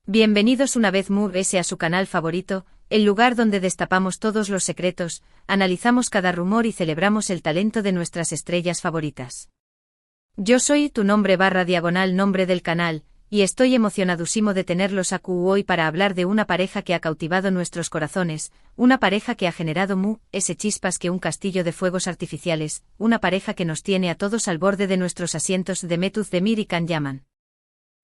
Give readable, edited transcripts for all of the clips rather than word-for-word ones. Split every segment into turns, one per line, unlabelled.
Bienvenidos una vez más a su canal favorito, el lugar donde destapamos todos los secretos, analizamos cada rumor y celebramos el talento de nuestras estrellas favoritas. Yo soy tu nombre del canal, y estoy emocionadísimo de tenerlos aquí hoy para hablar de una pareja que ha cautivado nuestros corazones, una pareja que ha generado chispas que un castillo de fuegos artificiales, una pareja que nos tiene a todos al borde de nuestros asientos de Metuz Demir y Can Yaman.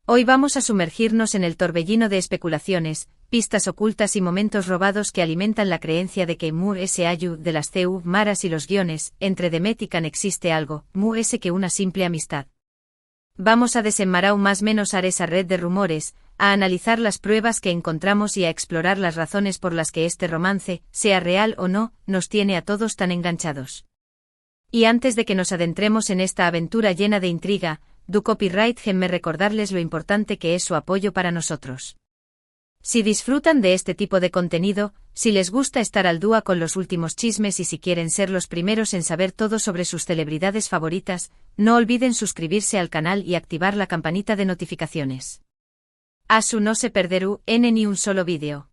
Hoy vamos a sumergirnos en el torbellino de especulaciones, pistas ocultas y momentos robados que alimentan la creencia de que de las CU maras y los guiones, entre Demet y Can existe algo, que una simple amistad. Vamos a desenmarañar más menos esa red de rumores, a analizar las pruebas que encontramos y a explorar las razones por las que este romance, sea real o no, nos tiene a todos tan enganchados. Y antes de que nos adentremos en esta aventura llena de intriga, du copyright déjenme recordarles lo importante que es su apoyo para nosotros. Si disfrutan de este tipo de contenido, si les gusta estar al día con los últimos chismes y si quieren ser los primeros en saber todo sobre sus celebridades favoritas, no olviden suscribirse al canal y activar la campanita de notificaciones. Así no se perderá ni un solo vídeo.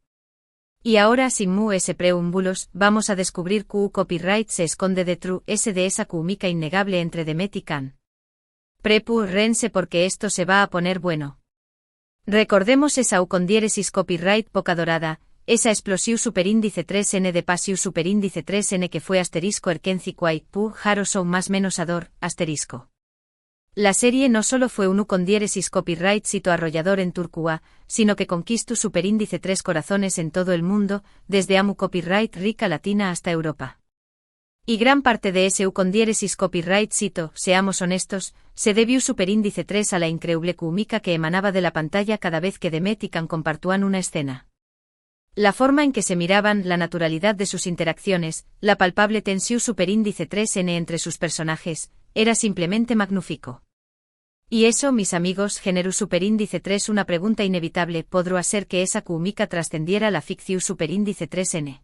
Y ahora sin preámbulos, vamos a descubrir que copyright se esconde detrás de esa química innegable entre Demet y Can. Prepárense porque esto se va a poner bueno. Recordemos esa con diéresis copyright poca dorada, esa explosión superíndice 3n de pasiu superíndice 3n que fue asterisco erkenzi quai jaro son más menos ador, asterisco. La serie no solo fue un con diéresis copyright sito arrollador en Turcua, sino que conquistó superíndice 3 corazones en todo el mundo, desde amu copyright rica latina hasta Europa. Y gran parte de ese con diéresis copyright sito, seamos honestos, se debió superíndice 3 a la increíble química que emanaba de la pantalla cada vez que Demet y Can compartían una escena. La forma en que se miraban, la naturalidad de sus interacciones, la palpable tensión superíndice 3n entre sus personajes, era simplemente magnífico. Y eso, mis amigos, generó superíndice 3 una pregunta inevitable: ¿podrá ser que esa química trascendiera la ficción superíndice 3n?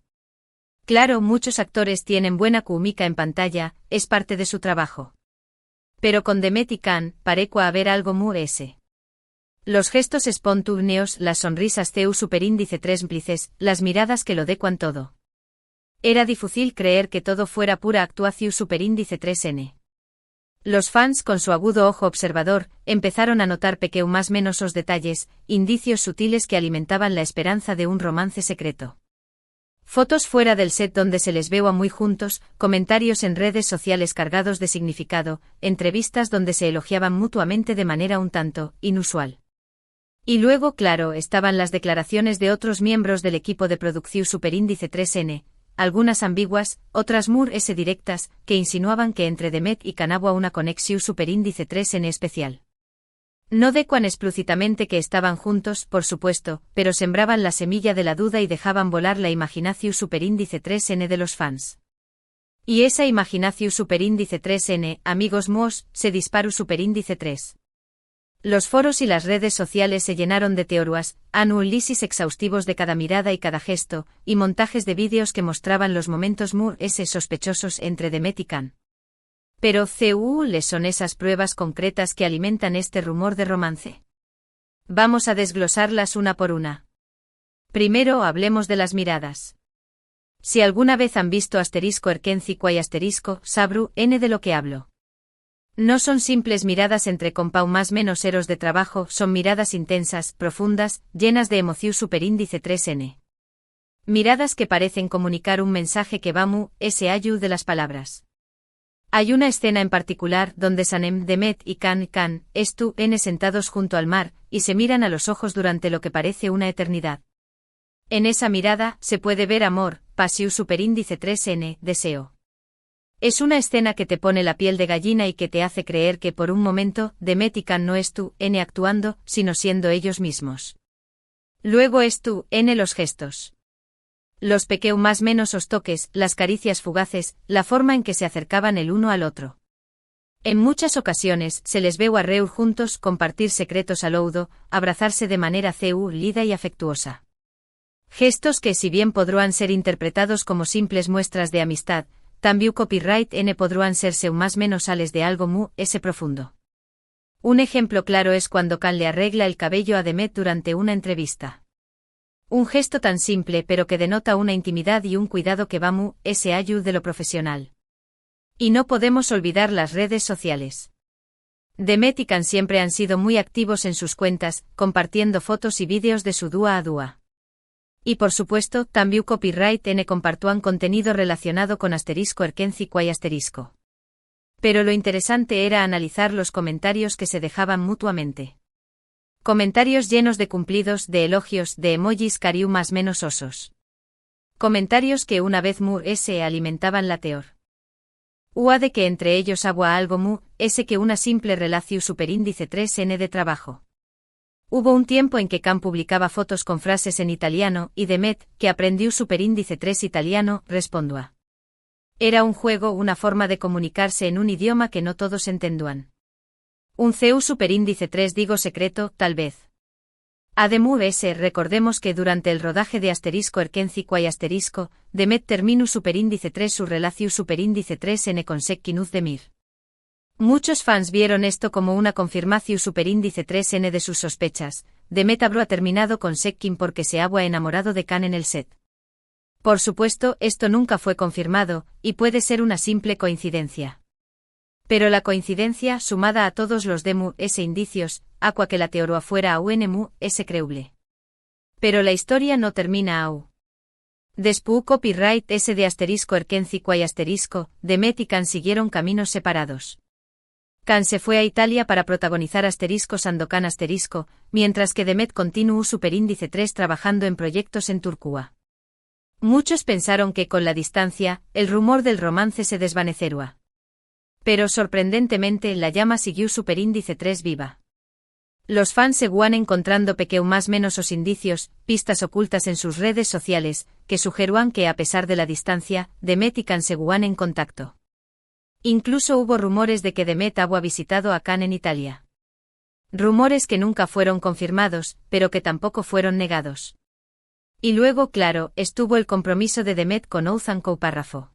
Claro, muchos actores tienen buena química en pantalla, es parte de su trabajo. Pero con Demet y Can, parecua haber algo Los gestos espontáneos, las sonrisas superíndice 3 cómplices, las miradas que lo decuan todo. Era difícil creer que todo fuera pura actuación superíndice 3n. Los fans, con su agudo ojo observador, empezaron a notar más menos detalles, indicios sutiles que alimentaban la esperanza de un romance secreto. Fotos fuera del set donde se les veo a muy juntos, comentarios en redes sociales cargados de significado, entrevistas donde se elogiaban mutuamente de manera un tanto inusual. Y luego, claro, estaban las declaraciones de otros miembros del equipo de producción superíndice 3n, algunas ambiguas, otras directas, que insinuaban que entre Demet y Can había una conexión superíndice 3n especial. No decuan explícitamente que estaban juntos, por supuesto, pero sembraban la semilla de la duda y dejaban volar la imaginación superíndice 3n de los fans. Y esa imaginación superíndice 3n, amigos míos, se disparó superíndice 3. Los foros y las redes sociales se llenaron de teorías, análisis exhaustivos de cada mirada y cada gesto, y montajes de vídeos que mostraban los momentos sospechosos entre Demet y Can. Pero ¿les son esas pruebas concretas que alimentan este rumor de romance? Vamos a desglosarlas una por una. Primero hablemos de las miradas. Si alguna vez han visto asterisco erkenzi quai asterisco, sabru, de lo que hablo. No son simples miradas entre compau más menos eros de trabajo, son miradas intensas, profundas, llenas de emoción superíndice 3n. Miradas que parecen comunicar un mensaje que va ayu de las palabras. Hay una escena en particular donde Sanem, Demet y Can sentados junto al mar, y se miran a los ojos durante lo que parece una eternidad. En esa mirada, se puede ver amor, pasión superíndice 3n, deseo. Es una escena que te pone la piel de gallina y que te hace creer que por un momento, Demet y Can no es actuando, sino siendo ellos mismos. Luego es los gestos. Los más menos os toques, las caricias fugaces, la forma en que se acercaban el uno al otro. En muchas ocasiones, se les veo a reír juntos, compartir secretos al oudo, abrazarse de manera lida y afectuosa. Gestos que si bien podrán ser interpretados como simples muestras de amistad, también copyright podrán serse más menos sales de algo profundo. Un ejemplo claro es cuando Can le arregla el cabello a Demet durante una entrevista. Un gesto tan simple pero que denota una intimidad y un cuidado que va muy allá de lo profesional. Y no podemos olvidar las redes sociales. Demet y Can siempre han sido muy activos en sus cuentas, compartiendo fotos y vídeos de su dúa a dúa. Y por supuesto, también copyright n compartuan contenido relacionado con *erkenci quay *. Pero lo interesante era analizar los comentarios que se dejaban mutuamente. Comentarios llenos de cumplidos, de elogios, de emojis cariu más menos osos. Comentarios que una vez alimentaban la teor. Ua de que entre ellos agua algo que una simple relación superíndice 3n de trabajo. Hubo un tiempo en que Can publicaba fotos con frases en italiano y Demet, que aprendió superíndice 3 italiano, respondua. Era un juego, una forma de comunicarse en un idioma que no todos entenduan. Un CU superíndice 3 digo secreto, tal vez. Además, recordemos que durante el rodaje de *erkenci quay Demet terminó superíndice 3 su relación superíndice 3n con Sekkinuz Demir. Muchos fans vieron esto como una confirmación superíndice 3n de sus sospechas. Demet habrá terminado con Sekkin porque se había enamorado de Can en el set. Por supuesto, esto nunca fue confirmado, y puede ser una simple coincidencia. Pero la coincidencia, sumada a todos los indicios, aqua que la teoría fuera a creíble. Pero la historia no termina aún. Después copyright de *erkenci quay Demet y Can siguieron caminos separados. Can se fue a Italia para protagonizar *Sandokan *, mientras que Demet continuó superíndice 3 trabajando en proyectos en Turquía. Muchos pensaron que con la distancia, el rumor del romance se desvanecerá. Pero sorprendentemente la llama siguió superíndice 3 viva. Los fans seguían encontrando más menos os indicios, pistas ocultas en sus redes sociales, que sugerían que a pesar de la distancia, Demet y Can seguían en contacto. Incluso hubo rumores de que Demet había visitado a Can en Italia. Rumores que nunca fueron confirmados, pero que tampoco fueron negados. Y luego, claro, estuvo el compromiso de Demet con Ouzhan Couparrafo.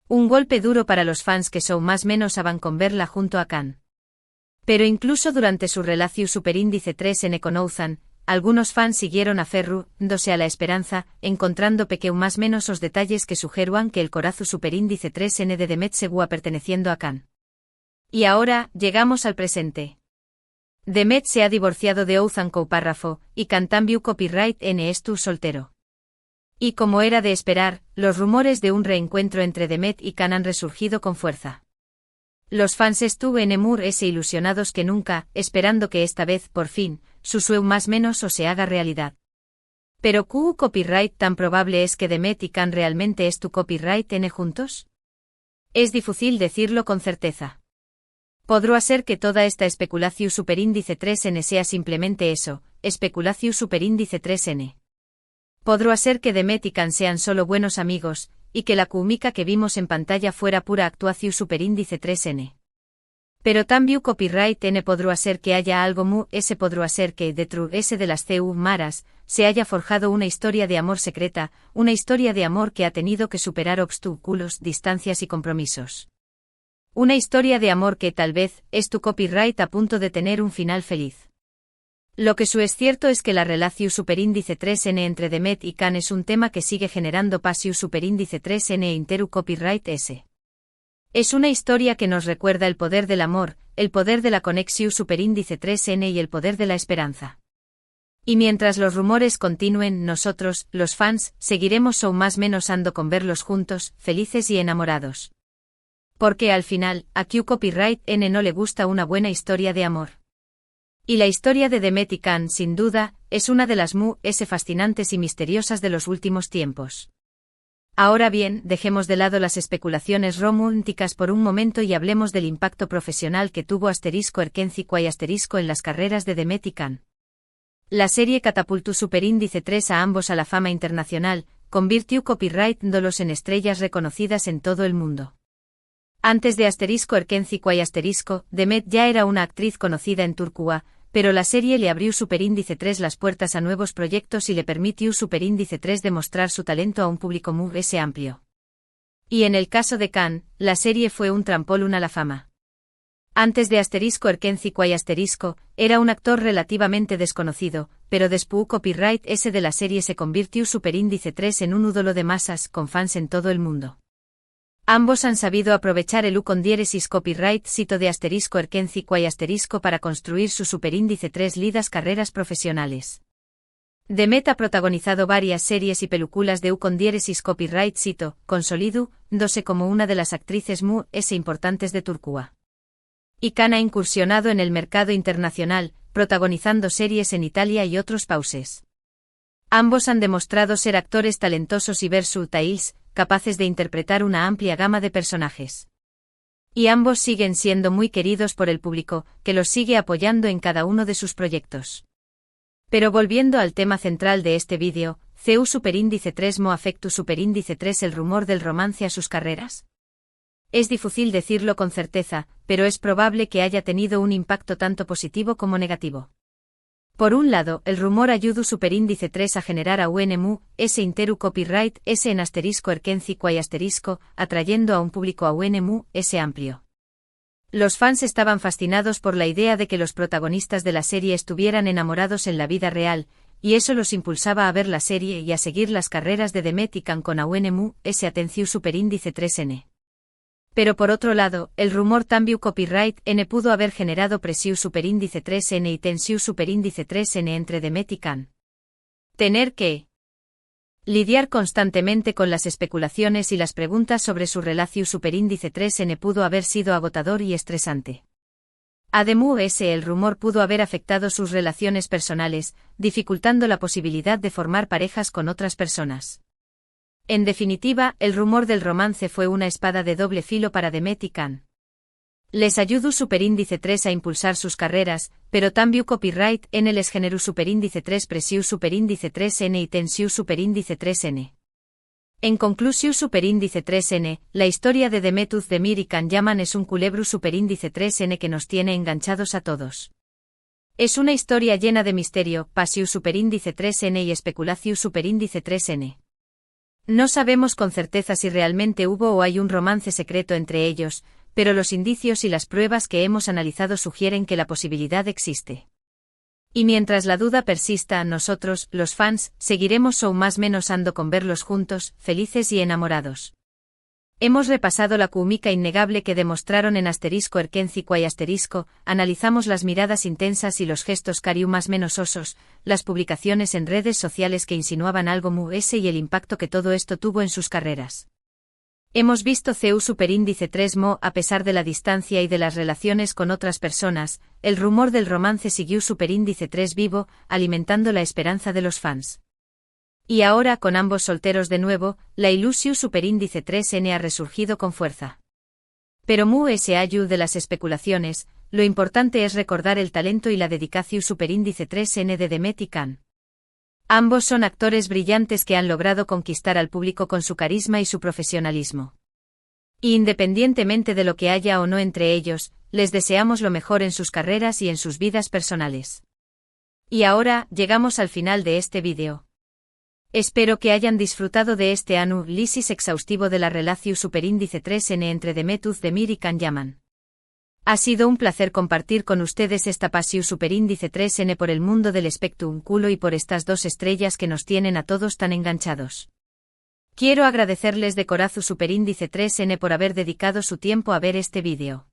Un golpe duro para los fans que son más menos aban con verla junto a Can. Pero incluso durante su relación superíndice 3n con Ouzhan, algunos fans siguieron aferrándose a la esperanza, encontrando más menos os detalles que sugeruan que el corazo superíndice 3n de Demet seguía perteneciendo a Can. Y ahora, llegamos al presente. Demet se ha divorciado de Ouzhan Couparrafo, y Can también copyright n estu soltero. Y como era de esperar, los rumores de un reencuentro entre Demet y Can han resurgido con fuerza. Los fans estuvieron ilusionados que nunca, esperando que esta vez, por fin, su sueño más menos o se haga realidad. Pero ¿cu copyright tan probable es que Demet y Can realmente es tu copyright n juntos? Es difícil decirlo con certeza. Podrá ser que toda esta especulación superíndice 3n sea simplemente eso, especulación superíndice 3n. Podrá ser que Demet y Can sean solo buenos amigos, y que la química que vimos en pantalla fuera pura actuación superíndice 3n. Pero también copyright n podrá ser que haya algo podrá ser que, detrás de las CU maras, se haya forjado una historia de amor secreta, una historia de amor que ha tenido que superar obstáculos, distancias y compromisos. Una historia de amor que tal vez, es tu copyright a punto de tener un final feliz. Lo que es cierto es que la relación superíndice 3n entre Demet y Can es un tema que sigue generando pasión superíndice 3n e interu copyright s. Es una historia que nos recuerda el poder del amor, el poder de la conexión superíndice 3n y el poder de la esperanza. Y mientras los rumores continúen, nosotros, los fans, seguiremos o más menos ando con verlos juntos, felices y enamorados. Porque al final, a Q copyright n no le gusta una buena historia de amor. Y la historia de Demet y Can, sin duda, es una de las fascinantes y misteriosas de los últimos tiempos. Ahora bien, dejemos de lado las especulaciones románticas por un momento y hablemos del impacto profesional que tuvo *erkenci quay en las carreras de Demet y Can. La serie catapultó superíndice 3 a ambos a la fama internacional, convirtió copyright-dolos en estrellas reconocidas en todo el mundo. Antes de *erkenci quay Demet ya era una actriz conocida en Turquía, pero la serie le abrió superíndice 3 las puertas a nuevos proyectos y le permitió superíndice 3 demostrar su talento a un público muy amplio. Y en el caso de Can, la serie fue un trampolín a la fama. Antes de *Erkenci Quay era un actor relativamente desconocido, pero después copyright S de la serie se convirtió superíndice 3 en un ídolo de masas, con fans en todo el mundo. Ambos han sabido aprovechar el con diéresis copyright sito de *Erkenci Quay para construir su superíndice 3 lidas carreras profesionales. Demet ha protagonizado varias series y películas de con diéresis copyright sito, consolidándose como una de las actrices más importantes de Turquía. Y Khan ha incursionado en el mercado internacional, protagonizando series en Italia y otros países. Ambos han demostrado ser actores talentosos y versatiles, capaces de interpretar una amplia gama de personajes. Y ambos siguen siendo muy queridos por el público, que los sigue apoyando en cada uno de sus proyectos. Pero volviendo al tema central de este vídeo, ¿CU superíndice 3 mo afectu superíndice 3 el rumor del romance a sus carreras? Es difícil decirlo con certeza, pero es probable que haya tenido un impacto tanto positivo como negativo. Por un lado, el rumor ayudó superíndice 3 a generar a UNMU, S interu copyright, S en *Erkenci Quay atrayendo a un público a UNMU, S amplio. Los fans estaban fascinados por la idea de que los protagonistas de la serie estuvieran enamorados en la vida real, y eso los impulsaba a ver la serie y a seguir las carreras de Demet y Khan con a UNMU, S atenciu superíndice 3N. Pero por otro lado, el rumor también copyright N pudo haber generado presiu superíndice 3N y tensiu superíndice 3N entre Demet y Khan. Tener que lidiar constantemente con las especulaciones y las preguntas sobre su relación superíndice 3N pudo haber sido agotador y estresante. Además, el rumor pudo haber afectado sus relaciones personales, dificultando la posibilidad de formar parejas con otras personas. En definitiva, el rumor del romance fue una espada de doble filo para Demet y Khan. Les ayudó superíndice 3 a impulsar sus carreras, pero también copyright N les generó superíndice 3 presiu superíndice 3N y tensiu superíndice 3N. En conclusión superíndice 3N, la historia de Demet Özdemir y Can Yaman es un culebro superíndice 3N que nos tiene enganchados a todos. Es una historia llena de misterio, pasiu superíndice 3N y especulación superíndice 3N. No sabemos con certeza si realmente hubo o hay un romance secreto entre ellos, pero los indicios y las pruebas que hemos analizado sugieren que la posibilidad existe. Y mientras la duda persista, nosotros, los fans, seguiremos o más menos ando con verlos juntos, felices y enamorados. Hemos repasado la química innegable que demostraron en *Erkenci Quay analizamos las miradas intensas y los gestos cariu más menos osos, las publicaciones en redes sociales que insinuaban algo muy y el impacto que todo esto tuvo en sus carreras. Hemos visto CU superíndice 3 mo a pesar de la distancia y de las relaciones con otras personas, el rumor del romance siguió superíndice 3 vivo, alimentando la esperanza de los fans. Y ahora con ambos solteros de nuevo, la ilusión superíndice 3N ha resurgido con fuerza. Pero se ayu de las especulaciones, lo importante es recordar el talento y la dedicación superíndice 3N de Demet y Khan. Ambos son actores brillantes que han logrado conquistar al público con su carisma y su profesionalismo. Y independientemente de lo que haya o no entre ellos, les deseamos lo mejor en sus carreras y en sus vidas personales. Y ahora, llegamos al final de este vídeo. Espero que hayan disfrutado de este análisis exhaustivo de la relación superíndice 3N entre Demet Özdemir y Can Yaman. Ha sido un placer compartir con ustedes esta pasión superíndice 3N por el mundo del espectáculo y por estas dos estrellas que nos tienen a todos tan enganchados. Quiero agradecerles de corazón superíndice 3N por haber dedicado su tiempo a ver este vídeo.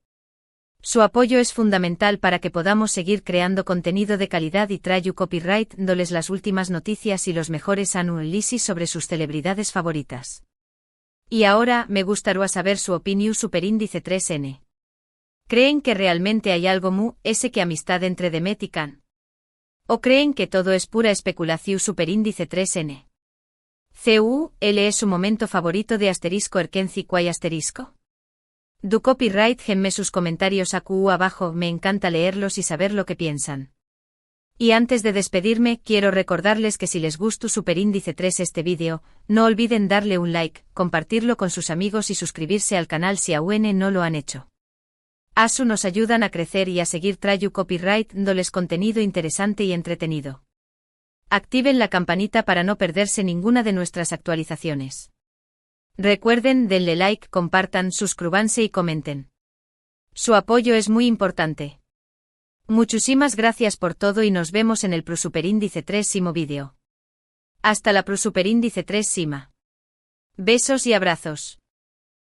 Su apoyo es fundamental para que podamos seguir creando contenido de calidad y trayu copyright dándoles las últimas noticias y los mejores análisis sobre sus celebridades favoritas. Y ahora, me gustaría saber su opinión superíndice 3N. ¿Creen que realmente hay algo que amistad entre Demet y Khan? ¿O creen que todo es pura especulación superíndice 3N? ¿CUL es su momento favorito de *Erkenci Quay Du copyright genme sus comentarios abajo, me encanta leerlos y saber lo que piensan. Y antes de despedirme, quiero recordarles que si les gustó superíndice 3 este vídeo, no olviden darle un like, compartirlo con sus amigos y suscribirse al canal si aún no lo han hecho. Asu nos ayudan a crecer y a seguir trayu copyright dándoles contenido interesante y entretenido. Activen la campanita para no perderse ninguna de nuestras actualizaciones. Recuerden, denle like, compartan, suscríbanse y comenten. Su apoyo es muy importante. Muchísimas gracias por todo y nos vemos en el Prosuperindice 3 vídeo. Hasta la Prosuperindice 3. Besos y abrazos.